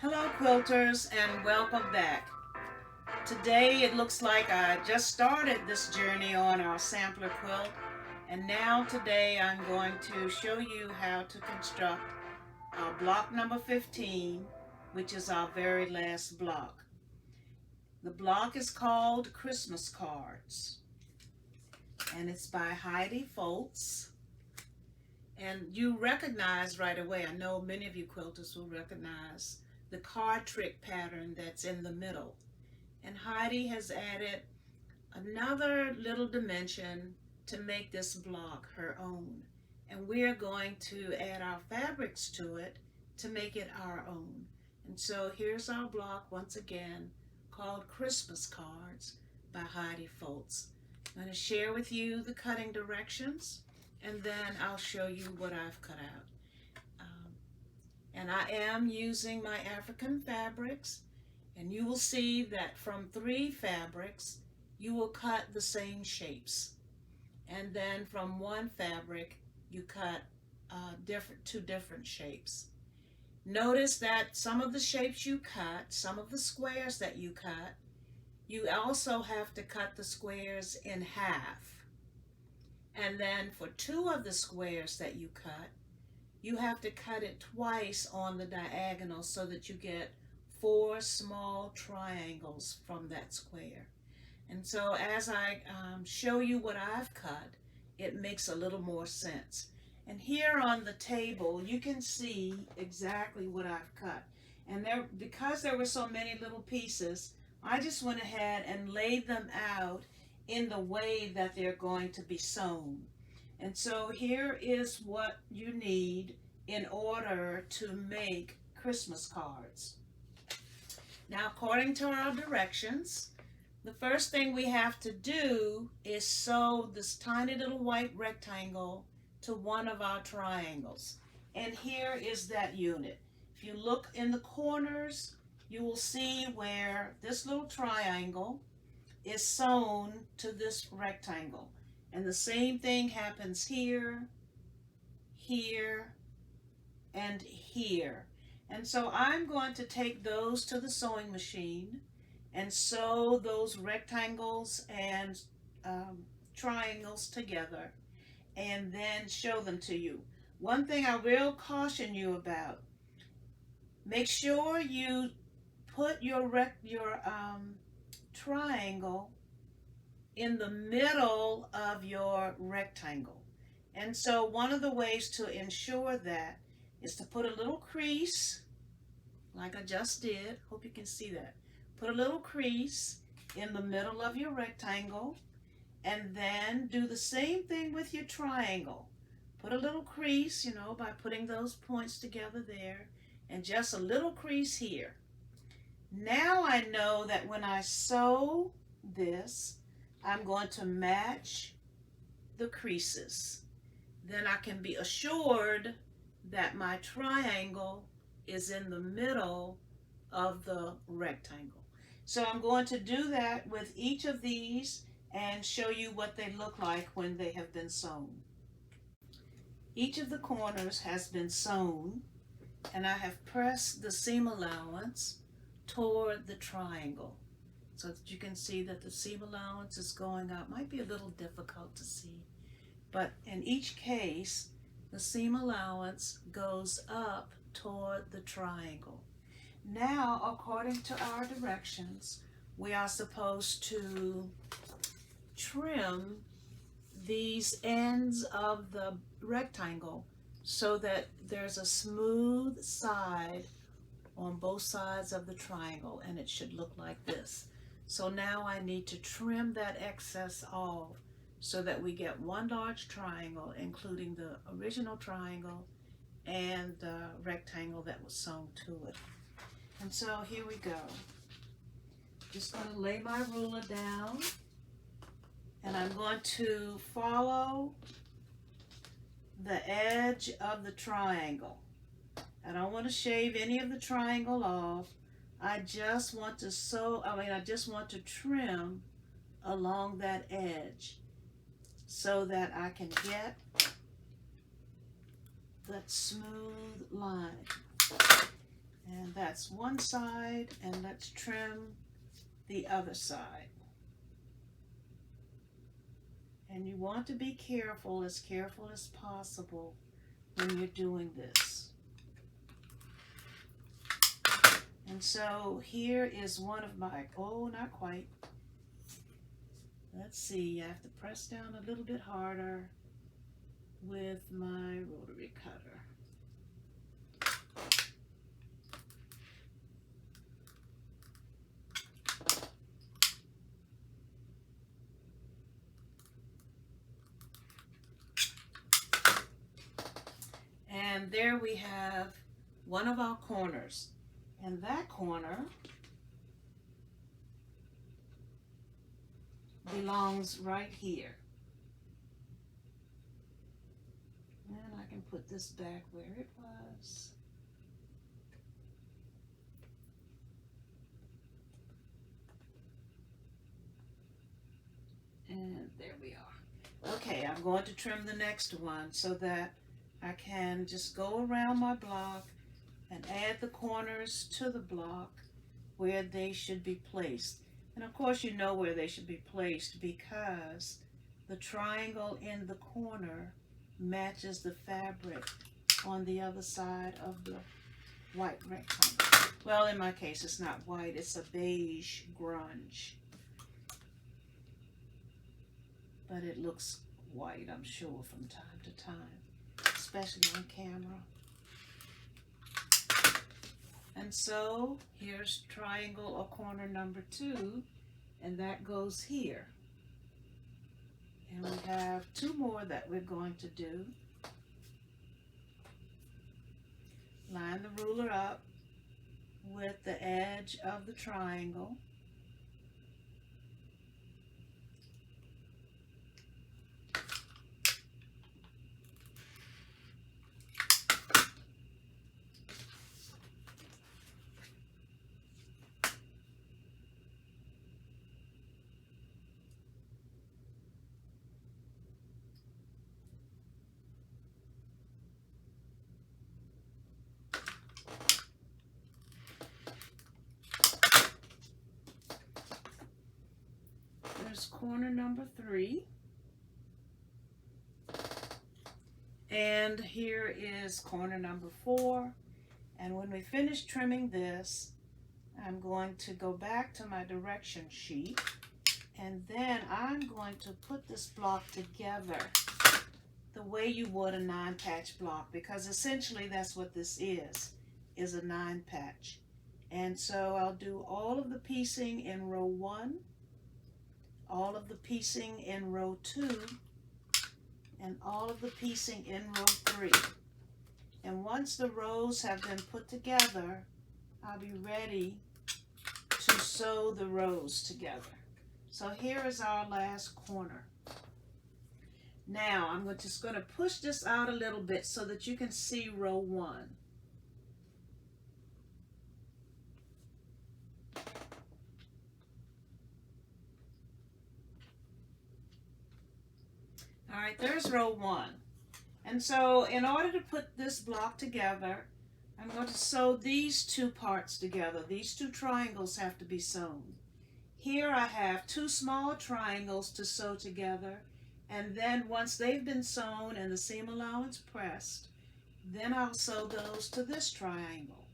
Hello quilters and welcome back. Today it looks like I just started this journey on our sampler quilt, and now today I'm going to show you how to construct our block number 15, which is our very last block. The block is called Christmas Cards, and it's by Heidi Foltz. And you recognize right away, I know many of you quilters will recognize the card trick pattern that's in the middle. And Heidi has added another little dimension to make this block her own. And we're going to add our fabrics to it to make it our own. And so here's our block once again, called Christmas Cards by Heidi Foltz. I'm going to share with you the cutting directions, and then I'll show you what I've cut out. And I am using my African fabrics, and you will see that from 3 fabrics you will cut the same shapes, and then from 1 fabric you cut two different shapes. Notice that some of the shapes you cut, some of the squares that you cut, you also have to cut the squares in half. And then for 2 of the squares that you cut, you have to cut it twice on the diagonal so that you get 4 small triangles from that square. And so as I show you what I've cut, it makes a little more sense. And here on the table, you can see exactly what I've cut. And because there were so many little pieces, I just went ahead and laid them out in the way that they're going to be sewn. And so here is what you need in order to make Christmas cards. Now, according to our directions, the first thing we have to do is sew this tiny little white rectangle to one of our triangles. And here is that unit. If you look in the corners, you will see where this little triangle is sewn to this rectangle. And the same thing happens here, here, and here. And so I'm going to take those to the sewing machine and sew those rectangles and triangles together and then show them to you. One thing I will caution you about, make sure you put your triangle in the middle of your rectangle. And so one of the ways to ensure that is to put a little crease, like I just did. Hope you can see that. Put a little crease in the middle of your rectangle, and then do the same thing with your triangle. Put a little crease, by putting those points together there, and just a little crease here. Now I know that when I sew this, I'm going to match the creases. Then I can be assured that my triangle is in the middle of the rectangle. So I'm going to do that with each of these and show you what they look like when they have been sewn. Each of the corners has been sewn, and I have pressed the seam allowance toward the triangle so that you can see that the seam allowance is going up. Might be a little difficult to see, but in each case the seam allowance goes up toward the triangle. Now, according to our directions, we are supposed to trim these ends of the rectangle so that there's a smooth side on both sides of the triangle, and it should look like this. So now I need to trim that excess off so that we get one large triangle, including the original triangle and the rectangle that was sewn to it. And so here we go. Just going to lay my ruler down, and I'm going to follow the edge of the triangle. I don't want to shave any of the triangle off. I just want to trim along that edge so that I can get that smooth line. And that's one side, and let's trim the other side. And you want to be careful as possible when you're doing this. And so here is one of my, oh, not quite. Let's see, I have to press down a little bit harder with my rotary cutter. And there we have one of our corners. And that corner belongs right here. And I can put this back where it was. And there we are. Okay, I'm going to trim the next one so that I can just go around my block and add the corners to the block where they should be placed. And of course you know where they should be placed because the triangle in the corner matches the fabric on the other side of the white rectangle. Well, in my case it's not white, it's a beige grunge. But it looks white, I'm sure, from time to time, especially on camera. And so here's triangle or corner number 2, and that goes here. And we have 2 more that we're going to do. Line the ruler up with the edge of the triangle. There's corner number 3. And here is corner number 4. And when we finish trimming this, I'm going to go back to my direction sheet, and then I'm going to put this block together the way you would a 9-patch block, because essentially that's what this is a 9-patch. And so I'll do all of the piecing in row 1, all of the piecing in row 2, and all of the piecing in row 3. And once the rows have been put together, I'll be ready to sew the rows together. So here is our last corner. Now I'm just going to push this out a little bit so that you can see row 1. All right, there's row 1. And so in order to put this block together, I'm going to sew these 2 parts together. These 2 triangles have to be sewn. Here I have 2 small triangles to sew together, and then once they've been sewn and the seam allowance pressed, then I'll sew those to this triangle.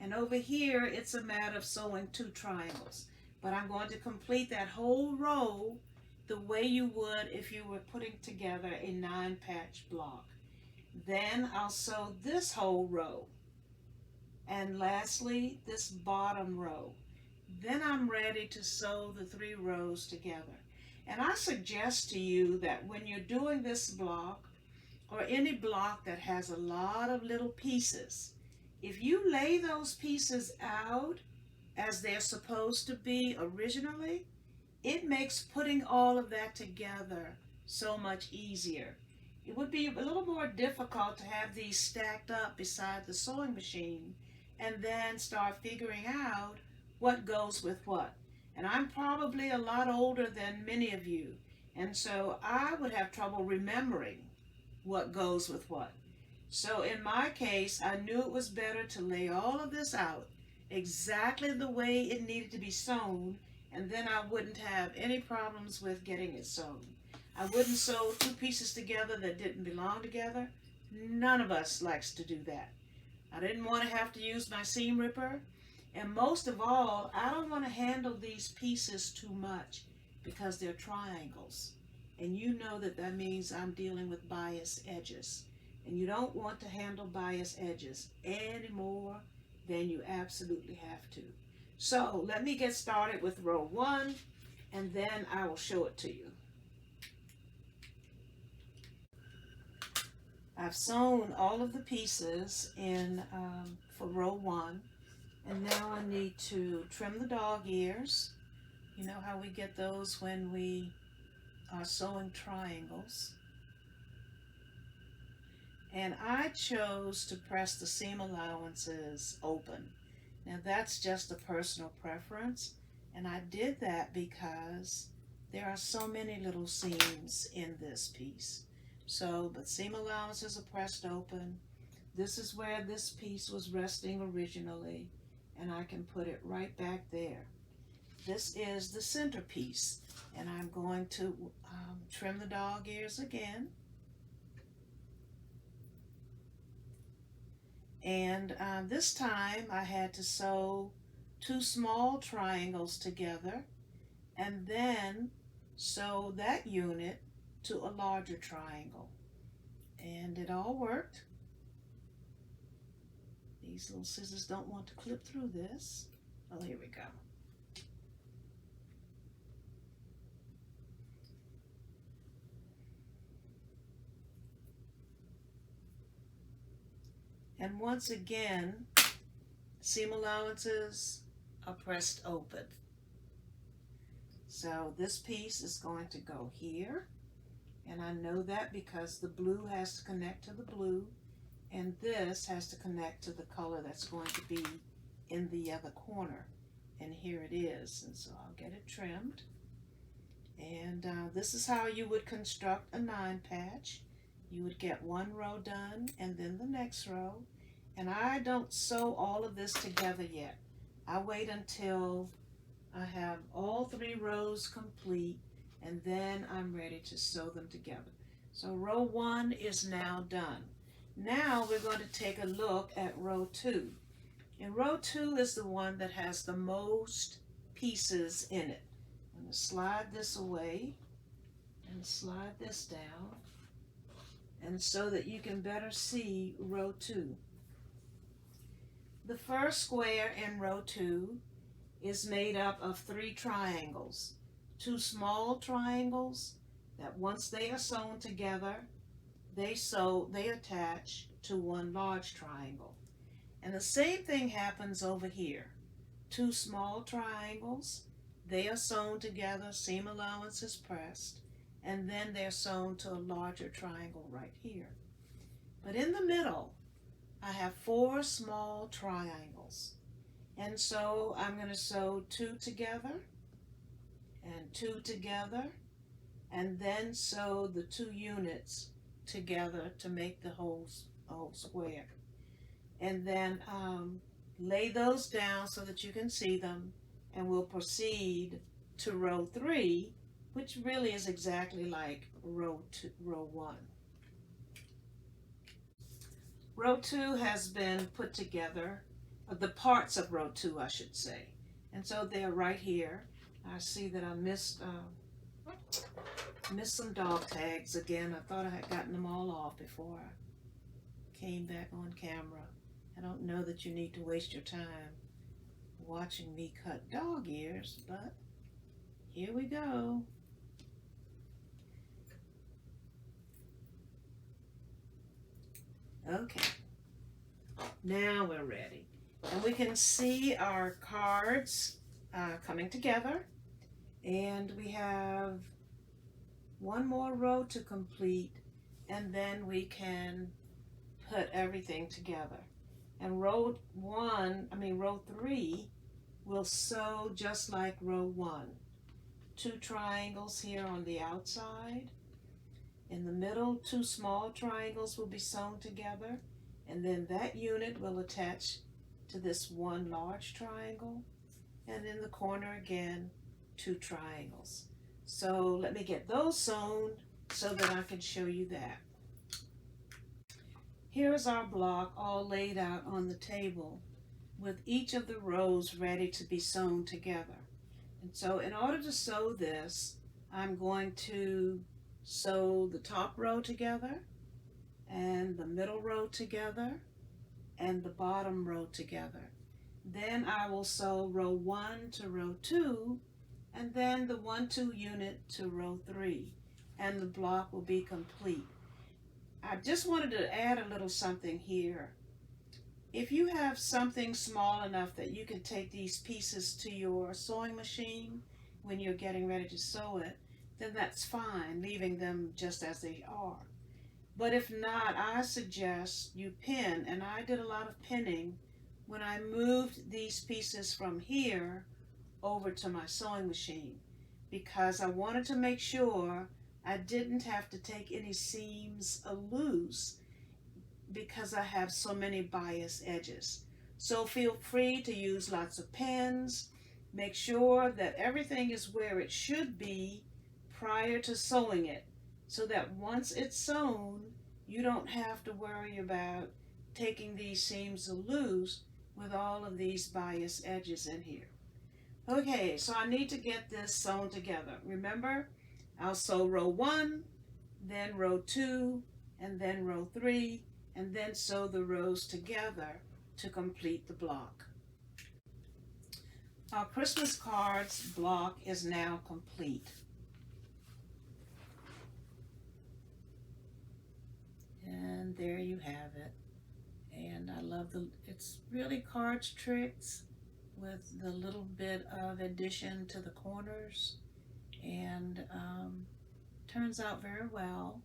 And over here it's a matter of sewing 2 triangles. But I'm going to complete that whole row the way you would if you were putting together a 9-patch block. Then I'll sew this whole row. And lastly, this bottom row. Then I'm ready to sew the 3 rows together. And I suggest to you that when you're doing this block, or any block that has a lot of little pieces, if you lay those pieces out as they're supposed to be originally, it makes putting all of that together so much easier. It would be a little more difficult to have these stacked up beside the sewing machine and then start figuring out what goes with what. And I'm probably a lot older than many of you, and so I would have trouble remembering what goes with what. So in my case, I knew it was better to lay all of this out exactly the way it needed to be sewn, and then I wouldn't have any problems with getting it sewn. I wouldn't sew two pieces together that didn't belong together. None of us likes to do that. I didn't want to have to use my seam ripper, and most of all, I don't want to handle these pieces too much because they're triangles. And you know that that means I'm dealing with bias edges. And you don't want to handle bias edges any more than you absolutely have to. So let me get started with row 1, and then I will show it to you. I've sewn all of the pieces in for row 1, and now I need to trim the dog ears. You know how we get those when we are sewing triangles. And I chose to press the seam allowances open. Now that's just a personal preference, and I did that because there are so many little seams in this piece. So the seam allowances are pressed open. This is where this piece was resting originally, and I can put it right back there. This is the centerpiece, and I'm going to trim the dog ears again. And this time I had to sew 2 small triangles together and then sew that unit to a larger triangle. And it all worked. These little scissors don't want to clip through this. Oh, here we go. And once again, seam allowances are pressed open. So this piece is going to go here, and I know that because the blue has to connect to the blue, and this has to connect to the color that's going to be in the other corner. And here it is, and so I'll get it trimmed. And this is how you would construct a 9 patch. You would get 1 row done and then the next row. And I don't sew all of this together yet. I wait until I have all 3 rows complete, and then I'm ready to sew them together. So row 1 is now done. Now we're going to take a look at row 2. And row 2 is the one that has the most pieces in it. I'm going to slide this away and slide this down, and so that you can better see row 2. The first square in row 2 is made up of 3 triangles. 2 small triangles that once they are sewn together, they attach to 1 large triangle. And the same thing happens over here. 2 small triangles, they are sewn together, seam allowances pressed, and then they're sewn to a larger triangle right here. But in the middle, I have 4 small triangles. And so I'm going to sew 2 together and 2 together, and then sew the 2 units together to make the whole square. And then lay those down so that you can see them, and we'll proceed to row 3, which really is exactly like row 1. Row 2 has been put together, the parts of row 2 I should say, and so they're right here. I see that I missed some dog tags again. I thought I had gotten them all off before I came back on camera. I don't know that you need to waste your time watching me cut dog ears, but here we go. Okay, now we're ready. And we can see our cards coming together. And we have 1 more row to complete, and then we can put everything together. And row 3 will sew just like row 1. 2 triangles here on the outside, In the middle, two small triangles will be sewn together, and then that unit will attach to this one large triangle, and in the corner again, two triangles. So let me get those sewn so that I can show you that. Here is our block all laid out on the table with each of the rows ready to be sewn together. And so in order to sew this, I'm going to sew the top row together and the middle row together and the bottom row together. Then I will sew row 1 to row 2 and then the 1-2 unit to row 3, and the block will be complete. I just wanted to add a little something here. If you have something small enough that you can take these pieces to your sewing machine when you're getting ready to sew it, then that's fine, leaving them just as they are. But if not, I suggest you pin, and I did a lot of pinning when I moved these pieces from here over to my sewing machine, because I wanted to make sure I didn't have to take any seams loose because I have so many bias edges. So feel free to use lots of pins. Make sure that everything is where it should be prior to sewing it, so that once it's sewn, you don't have to worry about taking these seams loose with all of these bias edges in here. Okay, so I need to get this sewn together. Remember, I'll sew row 1, then row 2, and then row 3, and then sew the rows together to complete the block. Our Christmas cards block is now complete. And there you have it. And I love it's really cards tricks with the little bit of addition to the corners, and turns out very well.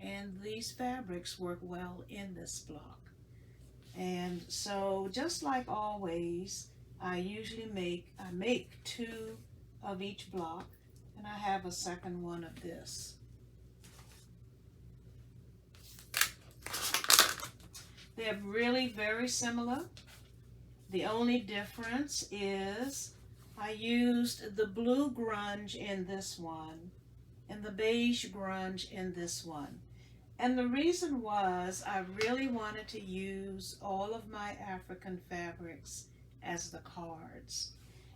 And these fabrics work well in this block. And so just like always, I usually make 2 of each block, and I have a second one of this. They're really very similar. The only difference is I used the blue grunge in this one and the beige grunge in this one. And the reason was I really wanted to use all of my African fabrics as the cards.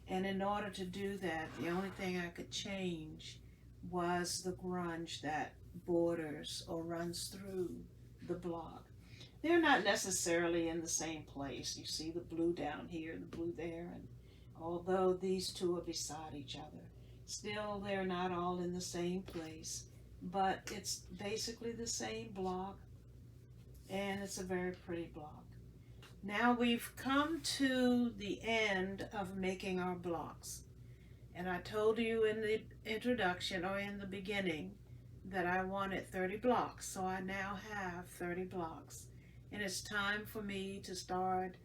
And in order to do that, the only thing I could change was the grunge that borders or runs through the block. They're not necessarily in the same place. You see the blue down here and the blue there, and although these two are beside each other, still they're not all in the same place. But it's basically the same block, and it's a very pretty block. Now we've come to the end of making our blocks, and I told you in the introduction or in the beginning that I wanted 30 blocks, so I now have 30 blocks, and it's time for me to start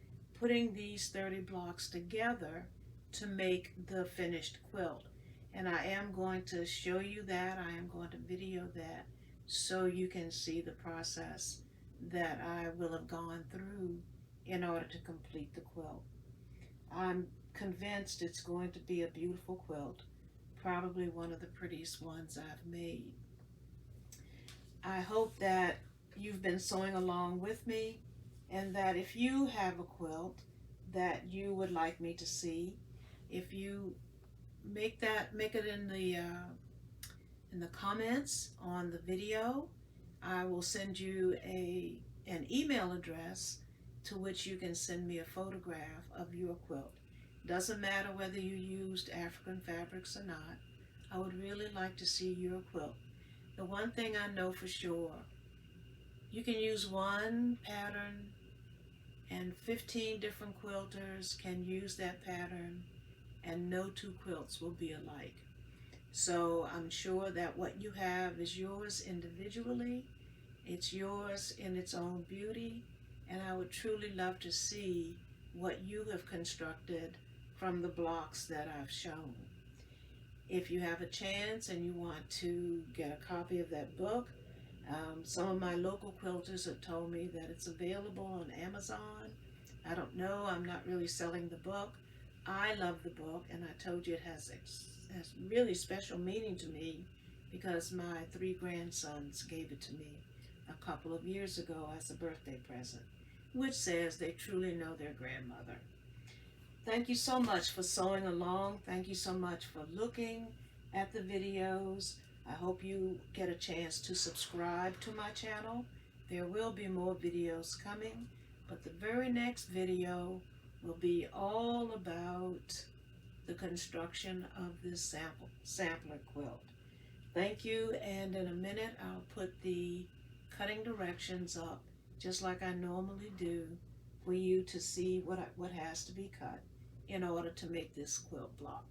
putting these 30 blocks together to make the finished quilt. And I am going to show you that. I am going to video that so you can see the process that I will have gone through in order to complete the quilt. I'm convinced it's going to be a beautiful quilt, probably one of the prettiest ones I've made. I hope that you've been sewing along with me, and that if you have a quilt that you would like me to see, if you make it in the comments on the video, I will send you an email address to which you can send me a photograph of your quilt. Doesn't matter whether you used African fabrics or not. I would really like to see your quilt. The one thing I know for sure, you can use one pattern and 15 different quilters can use that pattern, and no 2 quilts will be alike. So I'm sure that what you have is yours individually. It's yours in its own beauty, and I would truly love to see what you have constructed from the blocks that I've shown. If you have a chance and you want to get a copy of that book, Some of my local quilters have told me that it's available on Amazon. I don't know. I'm not really selling the book. I love the book, and I told you it has really special meaning to me because my three grandsons gave it to me a couple of years ago as a birthday present, which says they truly know their grandmother. Thank you so much for sewing along. Thank you so much for looking at the videos. I hope you get a chance to subscribe to my channel. There will be more videos coming, but the very next video will be all about the construction of this sampler quilt. Thank you, and in a minute I'll put the cutting directions up just like I normally do for you to see what has to be cut in order to make this quilt block.